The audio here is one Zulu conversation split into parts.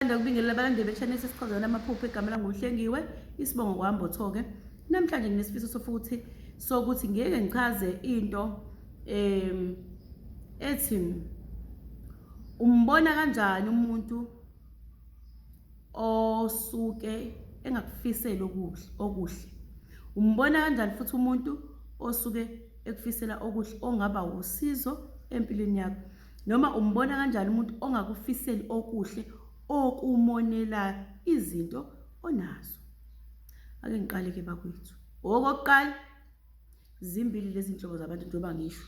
Ngikubingelela abalandeli be-channel sesichazana amaphupho egama langohlengiwe isibongo kwambotho-ke. Namhlanje nginesifiso sokuthi ngeke ngichaze into ethi umbona kanjani umuntu osuke engakufisela okuhle. Umbona kanjani futhi umuntu osuke ekufisela okuhle ongaba usizo empilweni yakho, noma umbona kanjani umuntu ongakufiseli okuhle okumonela izinto onazo. Ake ngiqale-ke bakwethu. Okokuqala, zimbili lezi nhlobo zabantu njengoba ngisho.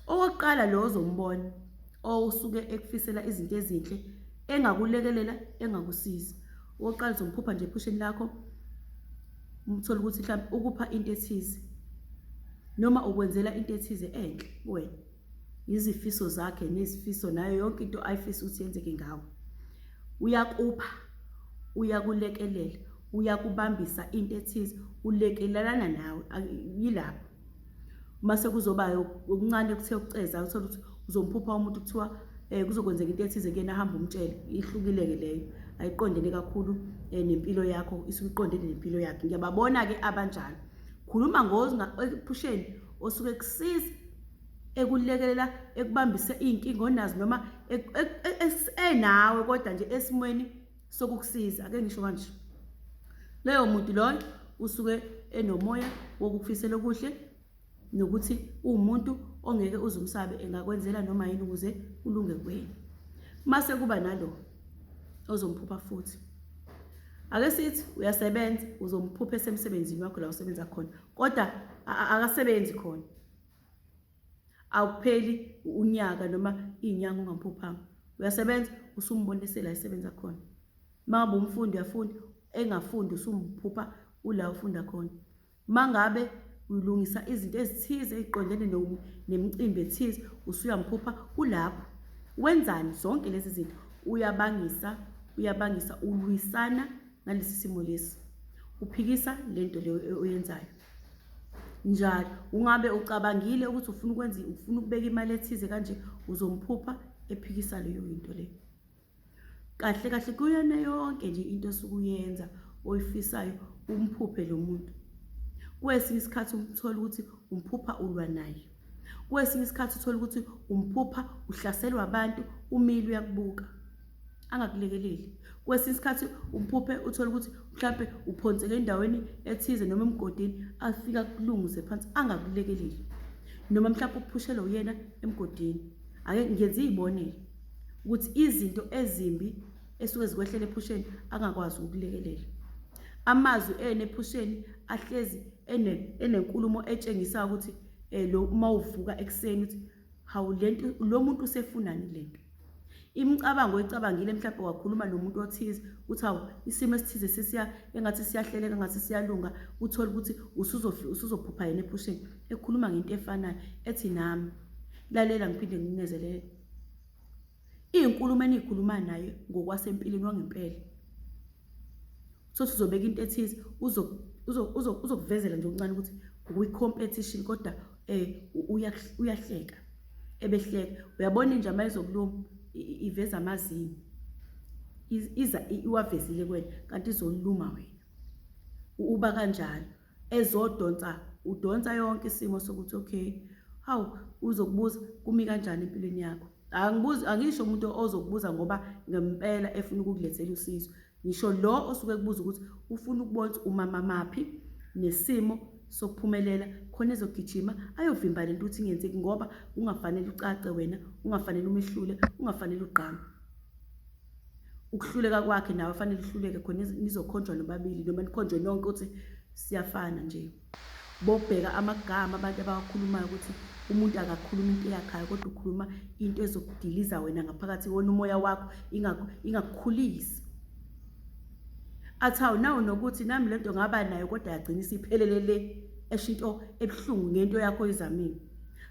Okokuqala, lo ozombona osuke ekufisela izinto ezinhle engakulekelela engakusiza. Okokuqala uzomphupha nje ephusheni lakho, umthole ukuthi mhlawumbe ukupha into ethize noma ukwenzela into ethize enhle wena. Izifiso zakhe nezifiso nayo yonke into ayifisa ukuthi yenzeke ngawe. Uyakupha, uyakulekelela, uyakubambisa into ethize, ulekelelana nawe. Yilapho mase kuzoba okuncane kuthe ukuceza uthola ukuthi uzomphupha umuntu kuthiwa kuzokwenzeka into ethize kuyena ahamba umtshele. Ihlukile-ke leyo, ayiqondene kakhulu nempilo yakho, isuke iqondene nempilo yakhe. Ngiyababona-ke abanjalo. Khuluma ephusheni osuke kusiza, ekulekelela, ekubambise iy'nkinga onazo noma enawe kodwa nje esimweni sokukusiza. Ake ngisho kanje, leyo muntu loyo usuke enomoya wokukufisela okuhle nokuthi uwumuntu ongeke uzumsabe, engakwenzela noma yini ukuze ulunge kuwena. Mase kuba nalo ozomphupha futhi. Ake sithi uyasebenza, uzomphupha esemsebenzini wakho la usebenza khona, kodwa akasebenzi khona. Awupheli unyaka noma inyanga ungamphuphanga. Uyasebenza usumbonisela esebenza khona. Mangabe umfundi uyafunda, engafundi usumphupha ula ufunda khona. Mangabe ulungisa izinto ezithize eziqondene nemicimbi ethize, usuyamphupha kulapho. Wenzani zonke lezi zinto? Uyabangisa ulwisana ngalesi simo lesi. Uphikisa lento leyo oyenzayo. Njalo ungabe ucabangile ukuthi ufuna ukubeka imali ethize kanje, uzomphupha ephikisa leyo into leyo. Kahle kahle kuyona yonke nje into osuke uyenza oyifisayo umphuphe lo muntu. Kwesinye isikhathi uthola ukuthi umphupha ulwa naye. Kwesinye isikhathi uthola ukuthi umphupha uhlaselwa abantu, umili uyakubuka angakulekeleli. Kwesinye isikhathi umphuphe uthola ukuthi mhlambe uphonseke endaweni ethize noma emgodini, afika kulunguze phansi angakulekeleli. Noma mhlawumbe uphushelwa uyena emgodini. Ake ngenze izibonelo ukuthi izinto ezimbi esuke zikwehlela ephusheni angakwazi ukulekelela. Amazwi ephusheni ahlezi enenkulumo etshengisa ukuthi lo mawuvuka ekseni ukuthi hawu lento lo muntu usefunani lento. Imicabango ecabangile mhlawumbe wakhuluma nomuntu othize uthi hawu isimo esithize engathi siyahleleka, engathi siyalunga, uthola ukuthi usuzophupha yena ephusheni ekhuluma ngento efanayo ethi nami lalela ngiphinde ngikunezelele. Izinkulumo enikhuluma naye ngokwasempilweni wangempela. Sothi uzobeka into ethize, uzokuvezela nje okuncane ukuthi uyi-competition kodwa uyahleka. Ebehleka, uyabona inja mayizokuluma iveza amazinyo. Iwavezile kuwena kanti izoluma wena. Uba kanjalo ezodonsa, udonsa yonke isimo sokuthi okay, hawu uzokubuza kumi kanjani empilweni yakho. Angisho umuntu ozokubuza ngoba ngempela efuna ukukulethela usizo. Ngisho lo osuke kubuza ukuthi ufuna ukubona umama maphi nesimo sokuphumelela khona ezogijima ayovimba lento ukuthi ingenzeki, ngoba ungafanele ucace wena, ungafanele umehlule, ungafanele uqhame. Ukuhluleka kwakhe nawe afanele uhluleke khona nizokhonjwa nobabili noma nikhonjwe nonke ukuthi siyafana nje. Bobheka amagama abantu abakhulumayo ukuthi umuntu akakhuluma into yakhe kodwa ukhuluma into ezokudiliza wena ngaphakathi wona umoya wakho ingakukhulisi. Athawu nawo nokuthi nami lento ngaba nayo kodwa yagcina isiphelelele eshinto ebhlungu ngento yakho oyizamile.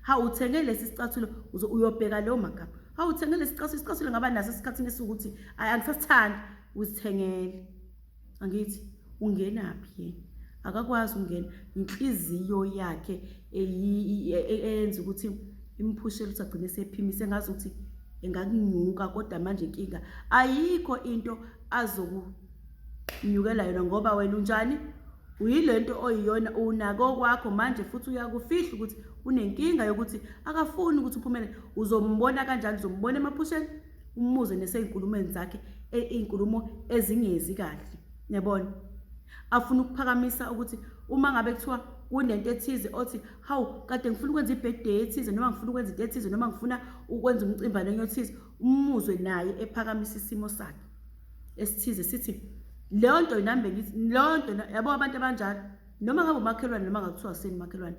Hawu uthenge lesi sicathulo uyobheka leyo magama. Hawu uthenge lesi sicathulo ngaba naso esikhathini esukuthi angisasithandi, uzithengele. Angithi ungenaphi yena? Akakwazi ungena. Inhliziyo yakhe eyenza ukuthi imphushele ukuthi agcine sephimise ngazi ukuthi engakunyuka, kodwa manje inkinga ayikho into azokunyukela yona ngoba wena unjani, uyilento oyiyona unako kwakho manje futhi uyakufihla ukuthi unenkinga yokuthi akafuni ukuthi uphumelele. Uzombona kanjani? Uzombona emaphusheni, umuze nesey'nkulumweni zakhe iy'nkulumo ezingezi kahle, yabona. Afuna ukuphakamisa ukuthi uma ngabe kuthiwa kunento ethize othi hawu kade ngifuna ukwenza i-birthday ethize, noma ngifuna ukwenza into ethize, noma ngifuna ukwenza umcimbane othize, umuzwe naye ephakamisa isimo sakhe esithize, sithi leyo nto nami bengithi leyo nto, yabo abantu abanjalo, noma ngabe umakhelwane noma ngakuthiwa senimakhelwane,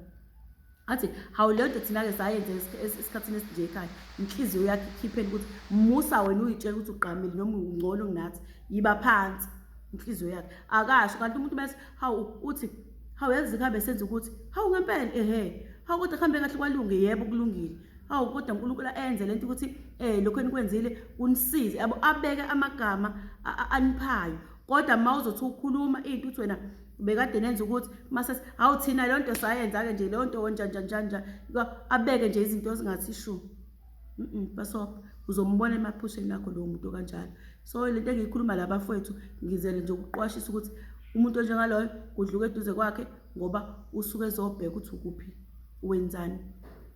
athi hawu leyo nto thina-ke sayenza esikhathini esinje ekhaya, inhliziyo yakhe ikhipheni ukuthi musa wena uyitshela ukuthi ugqamile noma ungcono kunathi, yiba phansi inhliziyo yakhe akasho. Kanti umuntu bese hawu uthi hawu yazi khambe senze ukuthi hawu ngempela hawu kodwa kuhambe kahle kwalunge, yebo kulungile, hawu kodwa uNkulunkulu enze lento ukuthi lokho enikwenzile kunisize, yabo, abeke amagama aniphayo. Kodwa uma uzothi ukhuluma into uthi wena bekade nenza ukuthi mase hawu thina leyo nto sayenza-ke nje leyo nto njani, abeke nje izinto ezingathi shu. Baso uzombona emaphusheni akho lowo muntu kanjalo. So lento engiyikhuluma la bafowethu, ngizele nje ukuqwashisa ukuthi umuntu onjengaloyo kudluka eduze kwakhe ngoba usuke ezobheka ukuthi ukuphi, wenzani,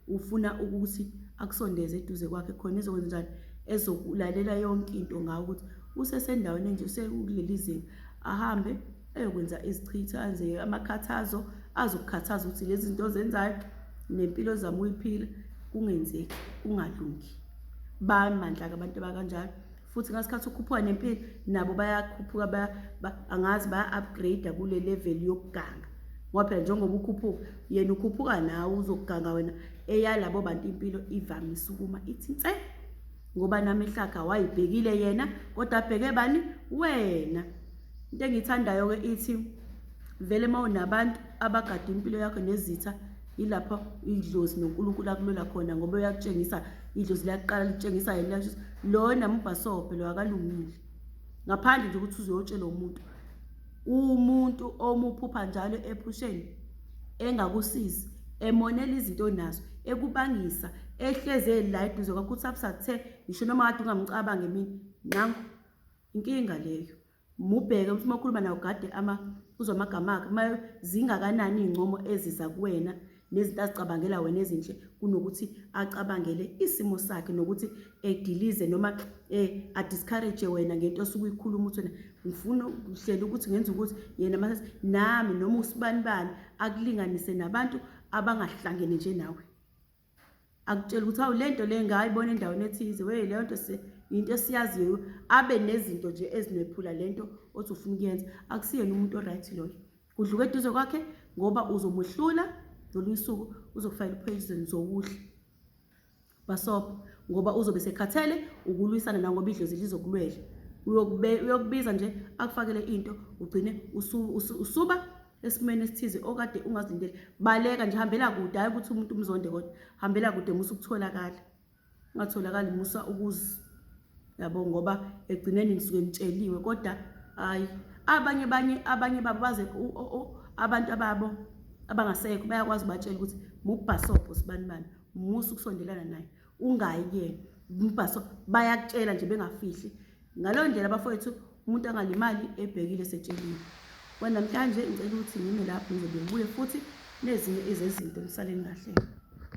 ufuna ukuthi akusondeze eduze kwakhe khona izokwenza njani, ezokulalela yonke into ngawo ukuthi usesendaweni enje, usekuleli zinga, ahambe eyokwenza izichitha, enze amakhathazo azokukhathaza ukuthi lezi zinto ozenzayo nempilo zami uyiphila kungenzeki, kungalungi. Bamandla-ke abantu abakanjalo, futhi ngasikhathi ukhuphuka nempilo nabo bayakhuphuka, angazi baya-upgrade kule level yokuganga, ngoba phela njengoba ukhuphuka yena ukhuphuka nawe uzokuganga wena, eyalabo bantu impilo ivamise ukuma ithi nse, ngoba namehla akhe wayibhekile yena kodwa abheke bani? Wena. Into engiyithandayo-ke ithi vele uma unabantu abagada impilo yakho nezitha, yilapho idlozi noNkulunkulu akulola khona, ngoba uyakutshengisa idlozi liyaqala litshengisa yena lona mbhasobhe lo akalungile, ngaphandle nje ukuthi uzuyotshela umuntu omuphupha njalo ephusheni, engakusizi, emonela izinto onazo, ekubangisa, ehleze la eduze kwakho ukuthi abusathe ngisho noma kade ungamcabangi emini, nangu inkinga leyo. Mubheke ukuthi makhuluma nawe ugade uzwa amagama akhe, uma zingakanani iy'ncomo eziza kuwena nezinto azicabangela wena ezinhle, kunokuthi acabangele isimo sakhe, nokuthi edilize noma adiscourage wena ngento osuke uyikhuluma ukuthi wena ngifuna ukuhlela ukuthi ngenza ukuthi yena mase nami noma usibanibani akulinganise nabantu abangahlangene nje nawe, akutshela ukuthi hawu lento le ngayibona endaweni ethize, leyo nto into esiyaziyo, abe nezinto nje ezinephula lento othi ufuna ukuyenza. Akusiyena umuntu oright loyo, kudluka eduze kwakhe ngoba uzomuhlula ngoluyisuku, uzokufaka i-poison zokuhle basobho, ngoba uzobe sekhathele ukulwisana nawe ngoba idlozi lizokulwela, uyokubiza nje akufakele into, ugcine usuba esimeni esithize okade ungazilindele. Baleka nje, hambela kude, hayi ukuthi umuntu umzonde, kodwa hambela kude musa ukutholakala, ungatholakali musa ukuzi, yabo, ngoba egcineni nisuke nitsheliwe, kodwa hayi abanye babo baze abantu ababo abangasekho bayakwazi batshela ukuthi mubhasobho sibanibani, musa ukusondelana naye, ungayi kuyena mbhaso, bayakutshela nje bengafihli. Ngaleyo ndlela bafowethu umuntu angalimali ebhekile esetsheliwe. Namhlanje ngicela ukuthi ngime lapho, ngizobe ngibuye futhi nezinye izezinto, nisaleni kahle.